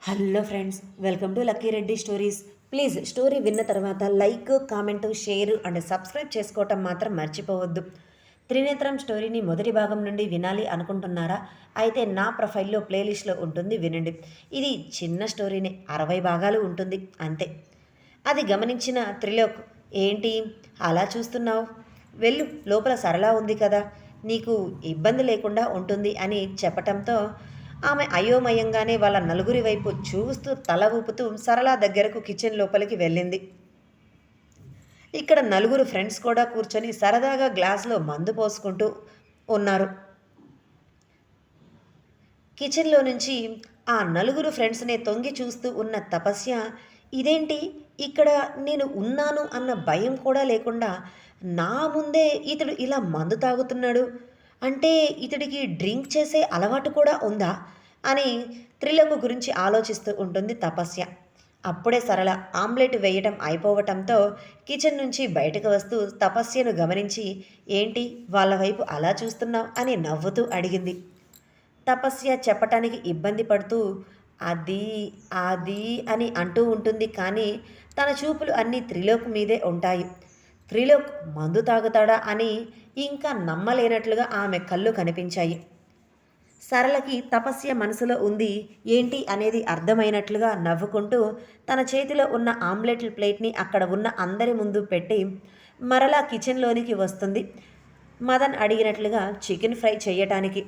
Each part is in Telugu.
Hello friends, welcome to lucky Reddy stories. Please story విన్న తర్వాత like, comment, share and subscribe చేసుకోవటం మాత్రం మర్చిపోవద్దు. త్రినేత్రం స్టోరీని మొదటి భాగం నుండి వినాలి అనుకుంటున్నారా? అయితే నా ప్రొఫైల్లో ప్లేలిస్ట్లో ఉంటుంది, వినండి. ఇది చిన్న స్టోరీనే, 60 భాగాలు ఉంటుంది అంతే. అది గమనించిన త్రిలోక్, ఏంటి అలా చూస్తున్నావు? వెళ్ళు, లోపల సరళ ఉంది కదా, నీకు ఇబ్బంది లేకుండా ఉంటుంది అని చెప్పటంతో ఆమె అయోమయంగానే వాళ్ళ నలుగురి వైపు చూస్తూ తల ఊపుతూ సరళ దగ్గరకు కిచెన్ లోపలికి వెళ్ళింది. ఇక్కడ నలుగురు ఫ్రెండ్స్ కూడా కూర్చొని సరదాగా గ్లాసులో మందు పోసుకుంటూ ఉన్నారు. కిచెన్లో నుంచి ఆ నలుగురు ఫ్రెండ్స్నే తొంగి చూస్తూ ఉన్న తపస్య, ఇదేంటి ఇక్కడ నేను ఉన్నాను అన్న భయం కూడా లేకుండా నా ముందే ఇతడు ఇలా మందు తాగుతున్నాడు, అంటే ఇతడికి డ్రింక్ చేసే అలవాటు కూడా ఉందా అని త్రిలోక్ గురించి ఆలోచిస్తూ ఉంటుంది తపస్య. అప్పుడే సరళ ఆమ్లెట్ వేయటం అయిపోవటంతో కిచెన్ నుంచి బయటకు వస్తూ తపస్యను గమనించి, ఏంటి వాళ్ళ వైపు అలా చూస్తున్నావు అని నవ్వుతూ అడిగింది. తపస్య చెప్పటానికి ఇబ్బంది పడుతూ అది అది అని అంటూ ఉంటుంది, కానీ తన చూపులు అన్నీ త్రిలోక్ మీదే ఉంటాయి. త్రిలోక్ మందు తాగుతాడా అని ఇంకా నమ్మలేనట్లుగా ఆమె కళ్ళు కనిపించాయి. సరళకి తపస్య మనసులో ఉంది ఏంటి అనేది అర్థమైనట్లుగా నవ్వుకుంటూ తన చేతిలో ఉన్న ఆమ్లెట్ ప్లేట్ని అక్కడ ఉన్న అందరి ముందు పెట్టి మరలా కిచెన్లోనికి వస్తుంది, మదన్ అడిగినట్లుగా చికెన్ ఫ్రై చేయటానికి.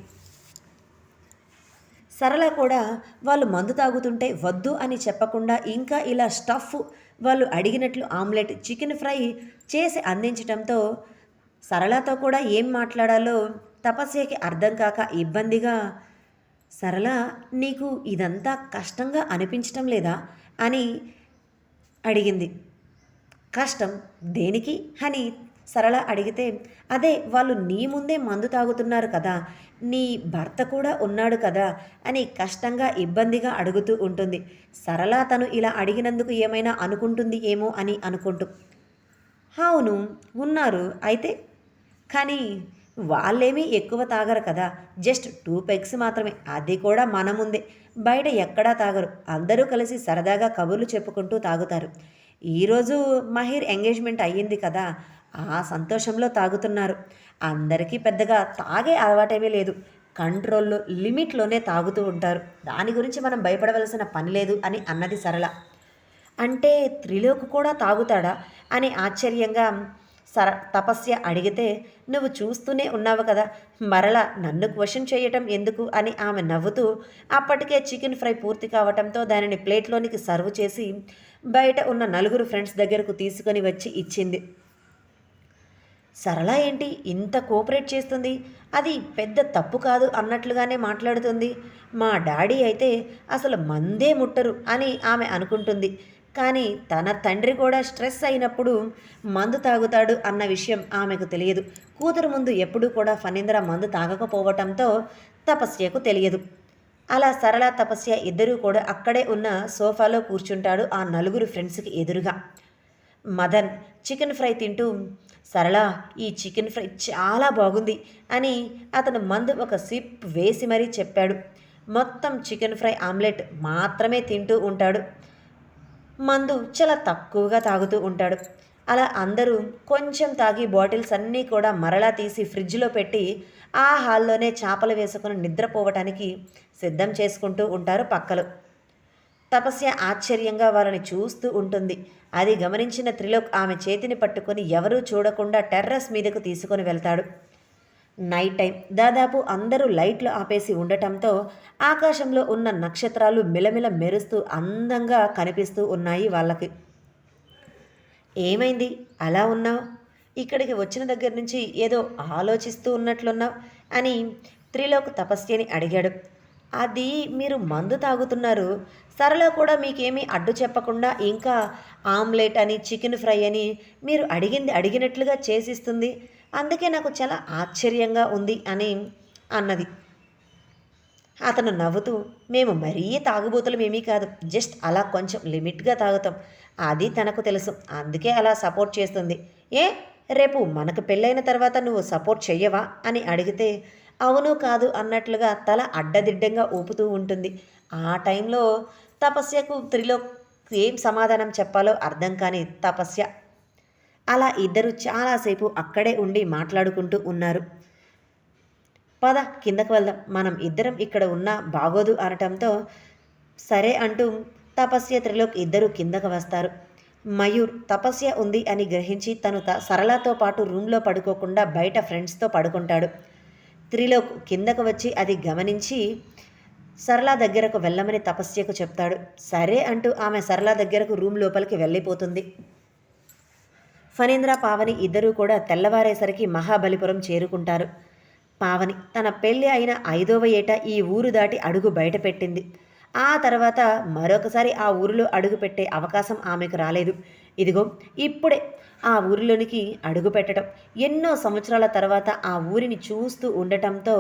సరళ కూడా వాళ్ళు మందు తాగుతుంటే వద్దు అని చెప్పకుండా ఇంకా ఇలా స్టఫ్ వాళ్ళు అడిగినట్లు ఆమ్లెట్, చికెన్ ఫ్రై చేసి అందించటంతో సరళతో కూడా ఏం మాట్లాడాలో తపస్యకి అర్థం కాక ఇబ్బందిగా, సరళ నీకు ఇదంతా కష్టంగా అనిపించటం లేదా అని అడిగింది. కష్టం దేనికి అని సరళ అడిగితే, అదే వాళ్ళు నీ ముందే మందు తాగుతున్నారు కదా, నీ భర్త కూడా ఉన్నాడు కదా అని కష్టంగా ఇబ్బందిగా అడుగుతూ ఉంటుంది. సరళ తను ఇలా అడిగినందుకు ఏమైనా అనుకుంటుంది ఏమో అని అనుకుంటూ, అవును ఉన్నారు అయితే, కానీ వాళ్ళేమీ ఎక్కువ తాగరు కదా, జస్ట్ 2 పెగ్స్ మాత్రమే, అది కూడా మన ముందే, బయట ఎక్కడా తాగరు, అందరూ కలిసి సరదాగా కబుర్లు చెప్పుకుంటూ తాగుతారు. ఈరోజు మహిర్ ఎంగేజ్మెంట్ అయ్యింది కదా, ఆ సంతోషంలో తాగుతున్నారు. అందరికీ పెద్దగా తాగే అలవాటేమీ లేదు, కంట్రోల్లో లిమిట్లోనే తాగుతూ ఉంటారు, దాని గురించి మనం భయపడవలసిన పని లేదు అని అన్నది సరళ. అంటే త్రిలోక్ కూడా తాగుతాడా అని ఆశ్చర్యంగా తపస్య అడిగితే, నువ్వు చూస్తూనే ఉన్నావు కదా, మరలా నన్ను క్వశ్చన్ చేయటం ఎందుకు అని ఆమె నవ్వుతూ అప్పటికే చికెన్ ఫ్రై పూర్తి కావటంతో దానిని ప్లేట్లోనికి సర్వ్ చేసి బయట ఉన్న నలుగురు ఫ్రెండ్స్ దగ్గరకు తీసుకొని వచ్చి ఇచ్చింది. సరళ ఏంటి ఇంత కోఆపరేట్ చేస్తుంది, అది పెద్ద తప్పు కాదు అన్నట్లుగానే మాట్లాడుతుంది, మా డాడీ అయితే అసలు మందే ముట్టరు అని ఆమె అనుకుంటుంది. కానీ తన తండ్రి కూడా స్ట్రెస్ అయినప్పుడు మందు తాగుతాడు అన్న విషయం ఆమెకు తెలియదు. కూతురు ముందు ఎప్పుడూ కూడా ఫణీంద్ర మందు తాగకపోవటంతో తపస్యకు తెలియదు. అలా సరళ తపస్య ఇద్దరూ కూడా అక్కడే ఉన్న సోఫాలో కూర్చుంటాడు ఆ నలుగురు ఫ్రెండ్స్కి ఎదురుగా. మదన్ చికెన్ ఫ్రై తింటూ, సరళ ఈ చికెన్ ఫ్రై చాలా బాగుంది అని అతను మందు ఒక సిప్ వేసి మరీ చెప్పాడు. మొత్తం చికెన్ ఫ్రై ఆమ్లెట్ మాత్రమే తింటూ ఉంటాడు, మందు చాలా తక్కువగా తాగుతూ ఉంటాడు. అలా అందరూ కొంచెం తాగి బాటిల్స్ అన్నీ కూడా మరలా తీసి ఫ్రిడ్జ్లో పెట్టి ఆ హాల్లోనే చాపలు వేసుకుని నిద్రపోవటానికి సిద్ధం చేసుకుంటూ ఉంటారు పక్కలు. తపస్య ఆశ్చర్యంగా వాళ్ళని చూస్తూ ఉంటుంది. అది గమనించిన త్రిలోక్ ఆమె చేతిని పట్టుకొని ఎవరూ చూడకుండా టెర్రస్ మీదకు తీసుకొని వెళ్తాడు. నైట్ టైం, దాదాపు అందరూ లైట్లు ఆపేసి ఉండటంతో ఆకాశంలో ఉన్న నక్షత్రాలు మిలమిల మెరుస్తూ అందంగా కనిపిస్తూ ఉన్నాయి వాళ్ళకి. ఏమైంది అలా ఉన్నావు, ఇక్కడికి వచ్చిన దగ్గర నుంచి ఏదో ఆలోచిస్తూ ఉన్నట్లున్నావు అని త్రిలోక్ తపస్యని అడిగాడు. అది మీరు మందు తాగుతున్నారు, సరళ కూడా మీకేమీ అడ్డు చెప్పకుండా ఇంకా ఆమ్లెట్ అని చికెన్ ఫ్రై అని మీరు అడిగింది అడిగినట్లుగా చేసిస్తుంది, అందుకే నాకు చాలా ఆశ్చర్యంగా ఉంది అని అన్నది. అతను నవ్వుతూ, మేము మరీ తాగుబోతులం ఏమీ కాదు, జస్ట్ అలా కొంచెం లిమిట్గా తాగుతాం, అది తనకు తెలుసు, అందుకే అలా సపోర్ట్ చేస్తుంది. ఏ రేపు మనకు పెళ్ళైన తర్వాత నువ్వు సపోర్ట్ చెయ్యవా అని అడిగితే అవును కాదు అన్నట్లుగా తల అడ్డదిడ్డంగా ఊపుతూ ఉంటుంది. ఆ టైంలో తపస్యకు త్రిలోక్ ఏం సమాధానం చెప్పాలో అర్థం కాని తపస్య. అలా ఇద్దరు చాలాసేపు అక్కడే ఉండి మాట్లాడుకుంటూ ఉన్నారు. పద కిందకు వెళ్దాం, మనం ఇద్దరం ఇక్కడ ఉన్నా బాగోదు అనటంతో సరే అంటూ తపస్య త్రిలోక్ ఇద్దరు కిందకు వస్తారు. మయూర్ తపస్య ఉంది అని గ్రహించి తను సరళతో పాటు రూమ్లో పడుకోకుండా బయట ఫ్రెండ్స్తో పడుకుంటాడు. త్రిలోక్ కిందకు వచ్చి అది గమనించి సరళ దగ్గరకు వెళ్ళమని తపస్యకు చెప్తాడు. సరే అంటూ ఆమె సరళ దగ్గరకు రూమ్ లోపలికి వెళ్ళిపోతుంది. ఫణీంద్ర పావని ఇద్దరూ కూడా తెల్లవారేసరికి మహాబలిపురం చేరుకుంటారు. పావని తన పెళ్ళి అయిన 5వ ఏట ఈ ఊరు దాటి అడుగు బయటపెట్టింది. ఆ తర్వాత మరొకసారి ఆ ఊరిలో అడుగుపెట్టే అవకాశం ఆమెకు రాలేదు. ఇదిగో ఇప్పుడే ఆ ఊరిలోనికి అడుగు పెట్టడం, ఎన్నో సంవత్సరాల తర్వాత ఆ ఊరిని చూస్తూ ఉండటంతో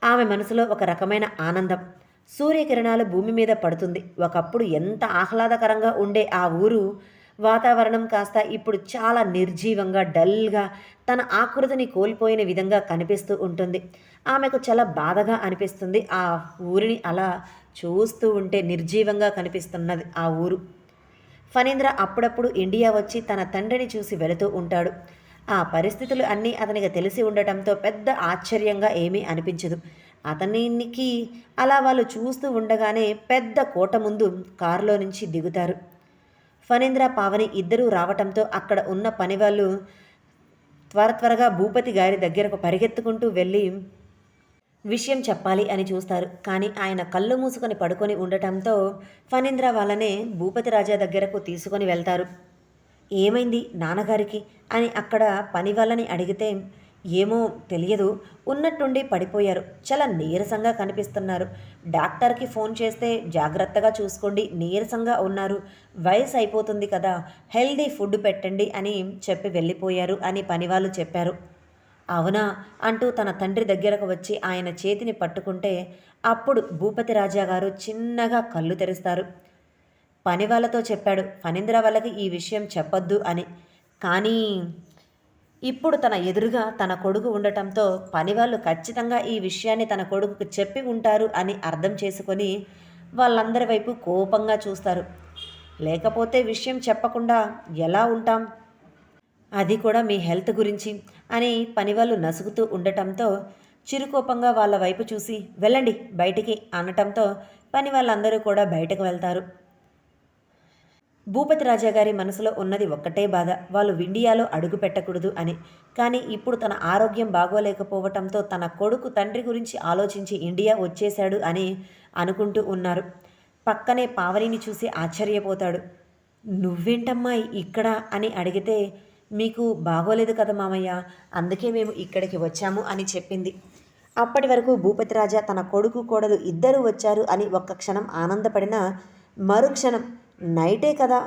ఆమె మనసులో ఒక రకమైన ఆనందం. సూర్యకిరణాలు భూమి మీద పడుతుంది. ఒకప్పుడు ఎంత ఆహ్లాదకరంగా ఉండే ఆ ఊరు వాతావరణం కాస్త ఇప్పుడు చాలా నిర్జీవంగా, డల్గా, తన ఆకృతిని కోల్పోయిన విధంగా కనిపిస్తూ ఉంటుంది. ఆమెకు చాలా బాధగా అనిపిస్తుంది. ఆ ఊరిని అలా చూస్తూ ఉంటే నిర్జీవంగా కనిపిస్తున్నది ఆ ఊరు. ఫణీంద్ర అప్పుడప్పుడు ఇండియా వచ్చి తన తండ్రిని చూసి వెళుతూ ఉంటాడు. ఆ పరిస్థితులు అన్నీ అతనికి తెలిసి ఉండటంతో పెద్ద ఆశ్చర్యంగా ఏమీ అనిపించదు. అతనికి అలా వాళ్ళు చూస్తూ ఉండగానే పెద్ద కోట ముందు కారులో నుంచి దిగుతారు. ఫణీంద్ర పావని ఇద్దరూ రావటంతో అక్కడ ఉన్న పనివాళ్ళు త్వరగా భూపతి గారి దగ్గరకు పరిగెత్తుకుంటూ వెళ్ళి విషయం చెప్పాలి అని చూస్తారు. కానీ ఆయన కళ్ళు మూసుకొని పడుకొని ఉండటంతో ఫణీంద్ర వాళ్ళనే భూపతి రాజా దగ్గరకు తీసుకొని వెళ్తారు. ఏమైంది నాన్నగారికి అని అక్కడ పని వాళ్ళని అడిగితే ఏమో తెలియదు, ఉన్నట్టుండి పడిపోయారు, చాలా నీరసంగా కనిపిస్తున్నారు, డాక్టర్కి ఫోన్ చేస్తే జాగ్రత్తగా చూసుకోండి, నీరసంగా ఉన్నారు, వయసు అయిపోతుంది కదా, హెల్దీ ఫుడ్ పెట్టండి అని చెప్పి వెళ్ళిపోయారు అని పనివాళ్ళు చెప్పారు. అవునా అంటూ తన తండ్రి దగ్గరకు వచ్చి ఆయన చేతిని పట్టుకుంటే అప్పుడు భూపతి రాజా గారు చిన్నగా కళ్ళు తెరుస్తారు. పని వాళ్ళతో చెప్పాడు ఫణీంద్ర వాళ్ళకి ఈ విషయం చెప్పొద్దు అని. కానీ ఇప్పుడు తన ఎదురుగా తన కొడుకు ఉండటంతో పనివాళ్ళు ఖచ్చితంగా ఈ విషయాన్ని తన కొడుకుకు చెప్పి ఉంటారు అని అర్థం చేసుకొని వాళ్ళందరి వైపు కోపంగా చూస్తారు. లేకపోతే విషయం చెప్పకుండా ఎలా ఉంటాం, అది కూడా మీ హెల్త్ గురించి అని పనివాళ్ళు నసుగుతూ ఉండటంతో చిరుకోపంగా వాళ్ళ వైపు చూసి వెళ్ళండి బయటికి అనటంతో పని వాళ్ళందరూ కూడా బయటకు వెళ్తారు. భూపతి రాజా గారి మనసులో ఉన్నది ఒక్కటే బాధ, వాళ్ళు ఇండియాలో అడుగు పెట్టకూడదు అని. కానీ ఇప్పుడు తన ఆరోగ్యం బాగోలేకపోవటంతో తన కొడుకు తండ్రి గురించి ఆలోచించి ఇండియా వచ్చేశాడు అని అనుకుంటూ ఉన్నారు. పక్కనే పావనిని చూసి ఆశ్చర్యపోతాడు. నువ్వేంటమ్మా ఇక్కడ అని అడిగితే మీకు బాగోలేదు కదా మామయ్య, అందుకే మేము ఇక్కడికి వచ్చాము అని చెప్పింది. అప్పటి వరకు భూపతి రాజా తన కొడుకు కోడలు ఇద్దరూ వచ్చారు అని ఒక్క క్షణం ఆనందపడిన మరుక్షణం నైటే కదా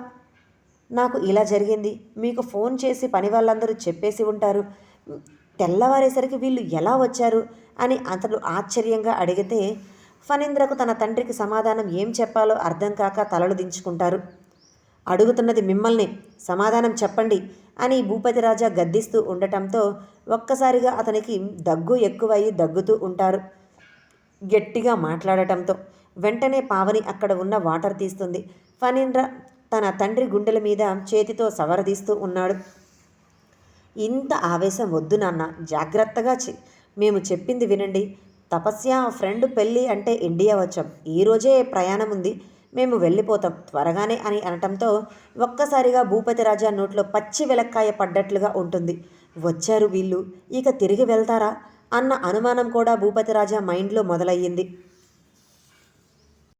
నాకు ఇలా జరిగింది, మీకు ఫోన్ చేసి పని వాళ్ళందరూ చెప్పేసి ఉంటారు, తెల్లవారేసరికి వీళ్ళు ఎలా వచ్చారు అని అతడు ఆశ్చర్యంగా అడిగితే ఫణీంద్రకు తన తండ్రికి సమాధానం ఏం చెప్పాలో అర్థం కాక తలలు దించుకుంటారు. అడుగుతున్నది మిమ్మల్ని, సమాధానం చెప్పండి అని భూపతి రాజా గద్దిస్తూ ఉండటంతో ఒక్కసారిగా అతనికి దగ్గు ఎక్కువయ్యి దగ్గుతూ ఉంటారు గట్టిగా మాట్లాడటంతో. వెంటనే పావని అక్కడ ఉన్న వాటర్ తీస్తుంది. ఫణీంద్ర తన తండ్రి గుండెల మీద చేతితో సవరదీస్తూ ఉన్నాడు. ఇంత ఆవేశం వద్దు నాన్న, జాగ్రత్తగా మేము చెప్పింది వినండి. తపస్య ఫ్రెండ్ పెళ్ళి అంటే ఇండియా వచ్చాం, ఈరోజే ప్రయాణం ఉంది, మేము వెళ్ళిపోతాం త్వరగానే అని అనటంతో ఒక్కసారిగా భూపతి రాజా నోట్లో పచ్చి వెలక్కాయ పడ్డట్లుగా ఉంటుంది. వచ్చారు వీళ్ళు, ఇక తిరిగి వెళ్తారా అన్న అనుమానం కూడా భూపతి రాజా మైండ్లో మొదలయ్యింది.